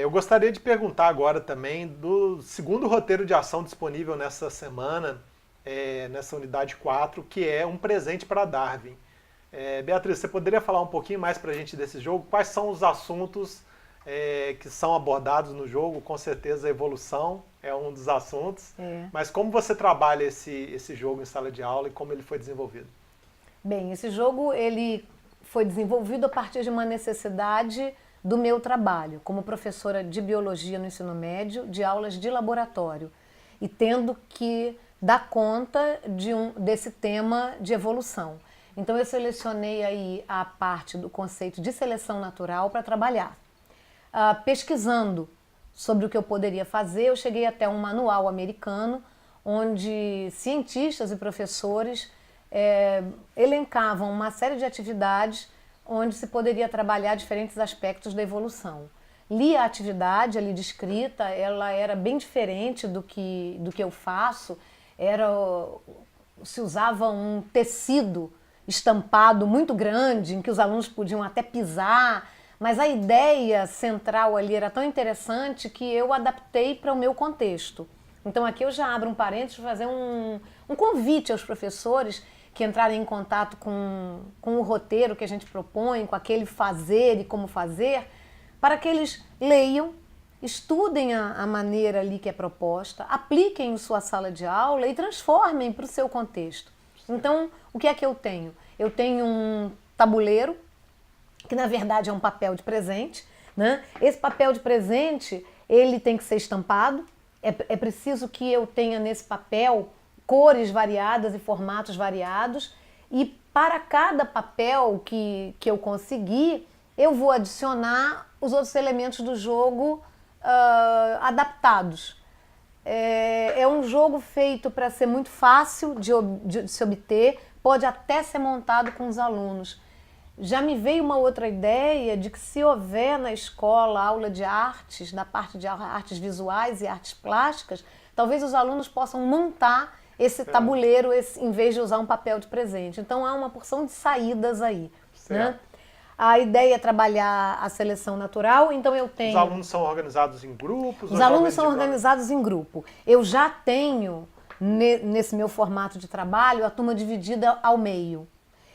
Eu gostaria de perguntar agora também do segundo roteiro de ação disponível nessa semana, nessa unidade 4, que é um presente para Darwin. Beatriz, você poderia falar um pouquinho mais para a gente desse jogo? Quais são os assuntos que são abordados no jogo? Com certeza a evolução é um dos assuntos, mas como você trabalha esse jogo em sala de aula e como ele foi desenvolvido? Bem, esse jogo ele foi desenvolvido a partir de uma necessidade do meu trabalho como professora de biologia no ensino médio, de aulas de laboratório, e tendo que dar conta desse tema de evolução. Então eu selecionei aí a parte do conceito de seleção natural para trabalhar. Pesquisando sobre o que eu poderia fazer, eu cheguei até um manual americano, onde cientistas e professores elencavam uma série de atividades onde se poderia trabalhar diferentes aspectos da evolução. Li a atividade ali descrita, ela era bem diferente do que eu faço, se usava um tecido estampado muito grande, em que os alunos podiam até pisar, mas a ideia central ali era tão interessante que eu adaptei para o meu contexto. Então aqui eu já abro um parênteses para fazer um convite aos professores que entrarem em contato com o roteiro que a gente propõe, com aquele fazer e como fazer, para que eles leiam, estudem a maneira ali que é proposta, apliquem em sua sala de aula e transformem para o seu contexto. Então, o que é que eu tenho? Eu tenho um tabuleiro, que na verdade é um papel de presente, né? Esse papel de presente, ele tem que ser estampado, é preciso que eu tenha nesse papel cores variadas e formatos variados, e para cada papel que eu conseguir, eu vou adicionar os outros elementos do jogo adaptados. É um jogo feito para ser muito fácil de se obter, pode até ser montado com os alunos. Já me veio uma outra ideia de que se houver na escola aula de artes, da parte de artes visuais e artes plásticas, talvez os alunos possam montar esse tabuleiro em vez de usar um papel de presente. Então há uma porção de saídas aí. Né? A ideia é trabalhar a seleção natural, então eu tenho... Os alunos são organizados em grupos? Os alunos são organizados em grupo. Eu já tenho, nesse meu formato de trabalho, a turma dividida ao meio.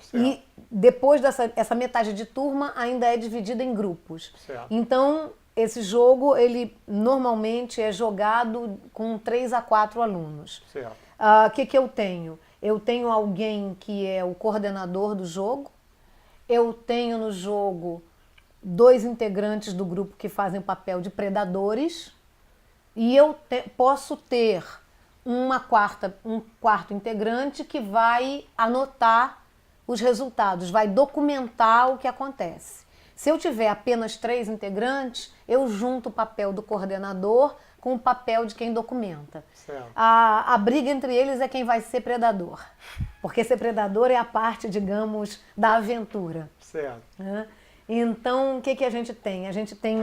Certo. E depois essa metade de turma ainda é dividida em grupos. Certo. Então, esse jogo, ele normalmente é jogado com 3 a 4 alunos. Certo. O que eu tenho? Eu tenho alguém que é o coordenador do jogo, eu tenho no jogo 2 integrantes do grupo que fazem o papel de predadores, e eu posso ter um quarto integrante que vai anotar os resultados, vai documentar o que acontece. Se eu tiver apenas 3 integrantes, eu junto o papel do coordenador com o papel de quem documenta. A briga entre eles é quem vai ser predador. Porque ser predador é a parte, digamos, da aventura. Certo. Então, o que a gente tem? A gente tem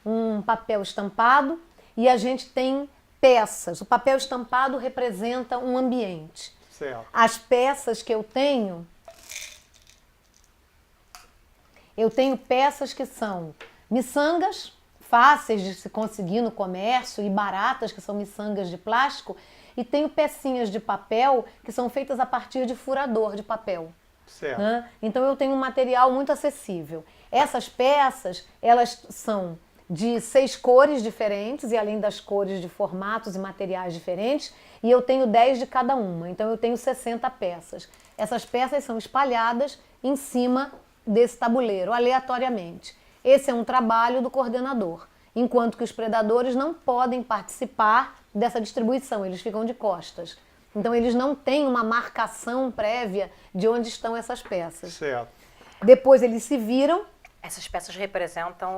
um papel estampado e a gente tem peças. O papel estampado representa um ambiente. Certo. As peças que eu tenho peças que são miçangas, fáceis de se conseguir no comércio e baratas, que são miçangas de plástico, e tenho pecinhas de papel que são feitas a partir de furador de papel. Certo. Né? Então eu tenho um material muito acessível. Essas peças, elas são de 6 cores diferentes, e além das cores de formatos e materiais diferentes, e eu tenho 10 de cada uma, então eu tenho 60 peças. Essas peças são espalhadas em cima desse tabuleiro, aleatoriamente. Esse é um trabalho do coordenador, enquanto que os predadores não podem participar dessa distribuição, eles ficam de costas. Então eles não têm uma marcação prévia de onde estão essas peças. Certo. Depois eles se viram. Essas peças representam...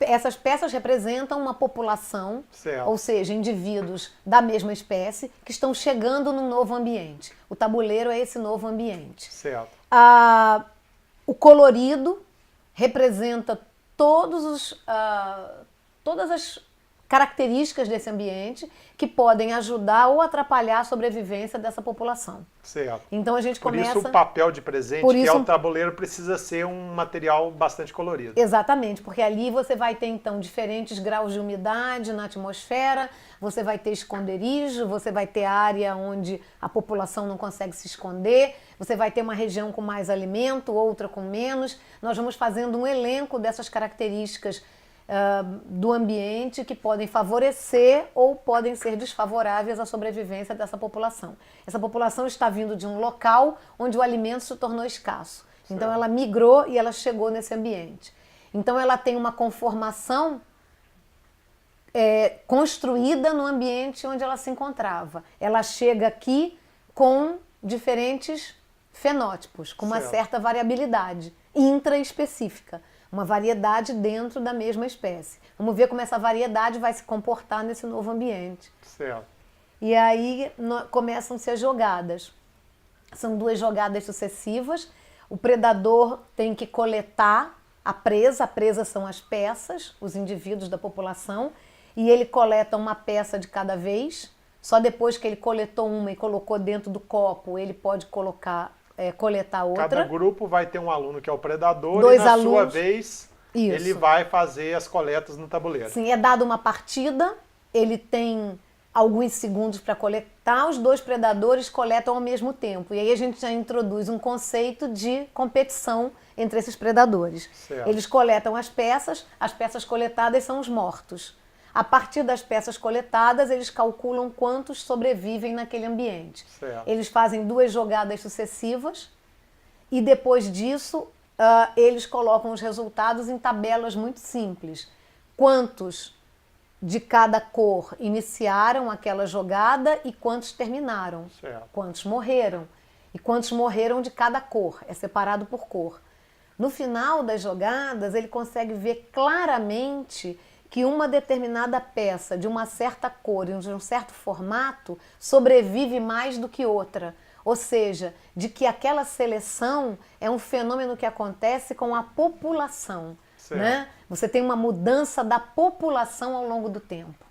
Essas peças representam uma população, certo, ou seja, indivíduos da mesma espécie que estão chegando num novo ambiente. O tabuleiro é esse novo ambiente. Certo. O colorido representa todos todas as características desse ambiente que podem ajudar ou atrapalhar a sobrevivência dessa população. Certo. Então a gente Por começa... isso o papel de presente, Por que é isso- o tabuleiro, precisa ser um material bastante colorido. Exatamente, porque ali você vai ter então diferentes graus de umidade na atmosfera, você vai ter esconderijo, você vai ter área onde a população não consegue se esconder, você vai ter uma região com mais alimento, outra com menos. Nós vamos fazendo um elenco dessas características do ambiente que podem favorecer ou podem ser desfavoráveis à sobrevivência dessa população. Essa população está vindo de um local onde o alimento se tornou escasso. Então ela migrou e ela chegou nesse ambiente. Então ela tem uma conformação construída no ambiente onde ela se encontrava. Ela chega aqui com diferentes fenótipos, com uma Certo. certa variabilidade intraespecífica, uma variedade dentro da mesma espécie. Vamos ver como essa variedade vai se comportar nesse novo ambiente. Certo. E aí começam-se as jogadas. São 2 jogadas sucessivas. O predador tem que coletar a presa são as peças, os indivíduos da população, e ele coleta uma peça de cada vez. Só depois que ele coletou uma e colocou dentro do copo, ele pode coletar outra. Cada grupo vai ter um aluno que é o predador 2 e, na alunos. sua vez, Isso. ele vai fazer as coletas no tabuleiro. Sim, é dada uma partida, ele tem alguns segundos para coletar, os 2 predadores coletam ao mesmo tempo. E aí a gente já introduz um conceito de competição entre esses predadores. Certo. Eles coletam as peças coletadas são os mortos. A partir das peças coletadas, eles calculam quantos sobrevivem naquele ambiente. Certo. Eles fazem 2 jogadas sucessivas e depois disso eles colocam os resultados em tabelas muito simples. Quantos de cada cor iniciaram aquela jogada e quantos terminaram. Certo. Quantos morreram. E quantos morreram de cada cor. É separado por cor. No final das jogadas, ele consegue ver claramente que uma determinada peça de uma certa cor e de um certo formato sobrevive mais do que outra. Ou seja, de que aquela seleção é um fenômeno que acontece com a população. Né? Você tem uma mudança da população ao longo do tempo.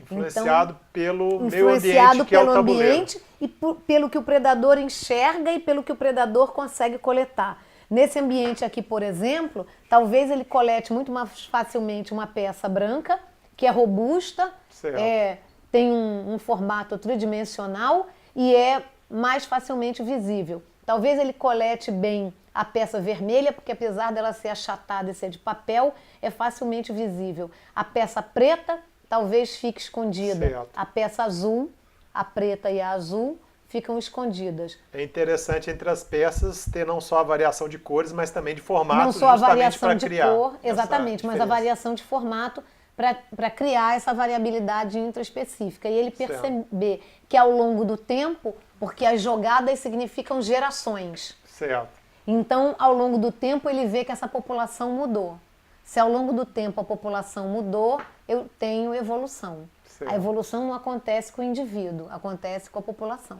Influenciado pelo meio Influenciado ambiente, que é o pelo tabuleiro. ambiente e pelo que o predador enxerga e pelo que o predador consegue coletar. Nesse ambiente aqui, por exemplo, talvez ele colete muito mais facilmente uma peça branca, que é robusta, Certo. tem um formato tridimensional e é mais facilmente visível. Talvez ele colete bem a peça vermelha, porque apesar dela ser achatada e ser de papel, é facilmente visível. A peça preta talvez fique escondida. Certo. A peça azul, a preta e a azul, ficam escondidas. É interessante entre as peças ter não só a variação de cores, mas também de formatos, Não só a justamente variação para de criar cor, essa exatamente, mas a diferença. variação de formato para criar essa variabilidade intraespecífica. E ele Certo. perceber que ao longo do tempo, porque as jogadas significam gerações. Certo. Então, ao longo do tempo, ele vê que essa população mudou. Se ao longo do tempo a população mudou, eu tenho evolução. Certo. A evolução não acontece com o indivíduo, acontece com a população.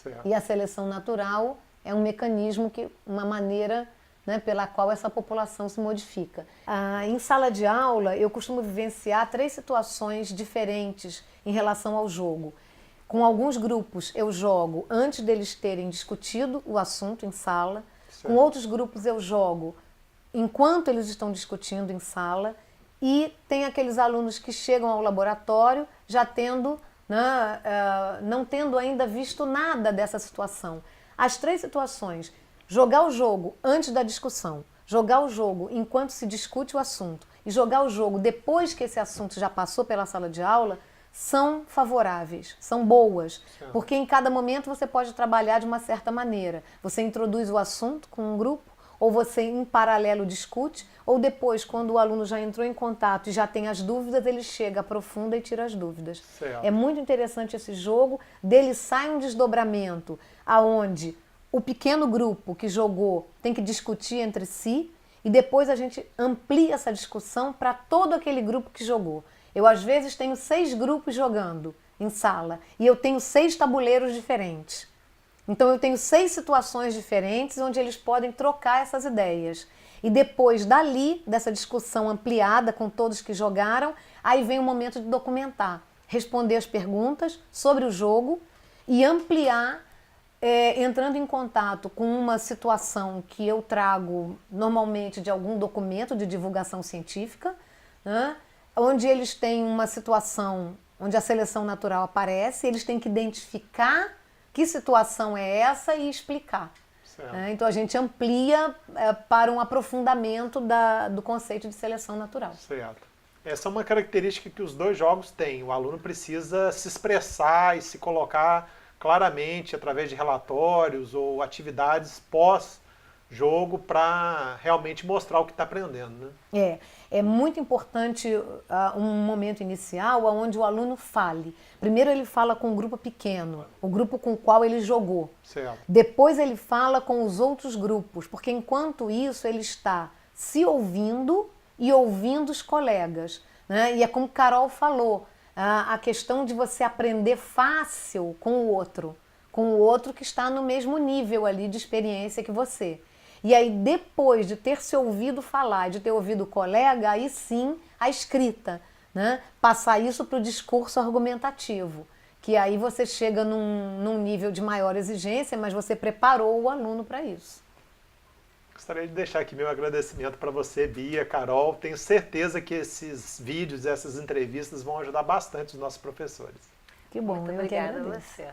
Certo. E a seleção natural é um mecanismo, uma maneira, né, pela qual essa população se modifica. Em sala de aula, eu costumo vivenciar 3 situações diferentes em relação ao jogo. Com alguns grupos eu jogo antes deles terem discutido o assunto em sala. Certo. Com outros grupos eu jogo enquanto eles estão discutindo em sala. E tem aqueles alunos que chegam ao laboratório já tendo, né, não tendo ainda visto nada dessa situação. As 3 situações: jogar o jogo antes da discussão, jogar o jogo enquanto se discute o assunto e jogar o jogo depois que esse assunto já passou pela sala de aula, são favoráveis, são boas, porque em cada momento você pode trabalhar de uma certa maneira. Você introduz o assunto com um grupo, ou você em paralelo discute, ou depois, quando o aluno já entrou em contato e já tem as dúvidas, ele chega, aprofunda e tira as dúvidas. Certo. É muito interessante esse jogo, dele sai um desdobramento aonde o pequeno grupo que jogou tem que discutir entre si e depois a gente amplia essa discussão para todo aquele grupo que jogou. Eu, às vezes, tenho 6 grupos jogando em sala e eu tenho 6 tabuleiros diferentes. Então, eu tenho 6 situações diferentes onde eles podem trocar essas ideias. E depois dali, dessa discussão ampliada com todos que jogaram, aí vem o momento de documentar, responder as perguntas sobre o jogo e ampliar, entrando em contato com uma situação que eu trago normalmente de algum documento de divulgação científica, né, onde eles têm uma situação onde a seleção natural aparece, eles têm que identificar que situação é essa e explicar. Então a gente amplia para um aprofundamento do conceito de seleção natural. Certo. Essa é uma característica que os dois jogos têm. O aluno precisa se expressar e se colocar claramente através de relatórios ou atividades pós-jogo para realmente mostrar o que está aprendendo, né? É muito importante um momento inicial onde o aluno fale. Primeiro ele fala com um grupo pequeno, o grupo com o qual ele jogou. Certo. Depois ele fala com os outros grupos, porque enquanto isso ele está se ouvindo e ouvindo os colegas, né? E é como Carol falou, a questão de você aprender fácil com o outro que está no mesmo nível ali de experiência que você. E aí, depois de ter se ouvido falar, de ter ouvido o colega, aí sim a escrita, né? Passar isso para o discurso argumentativo, que aí você chega num nível de maior exigência, mas você preparou o aluno para isso. Gostaria de deixar aqui meu agradecimento para você, Bia, Carol. Tenho certeza que esses vídeos, essas entrevistas vão ajudar bastante os nossos professores. Que bom, Muito eu que obrigada a agradeço. você.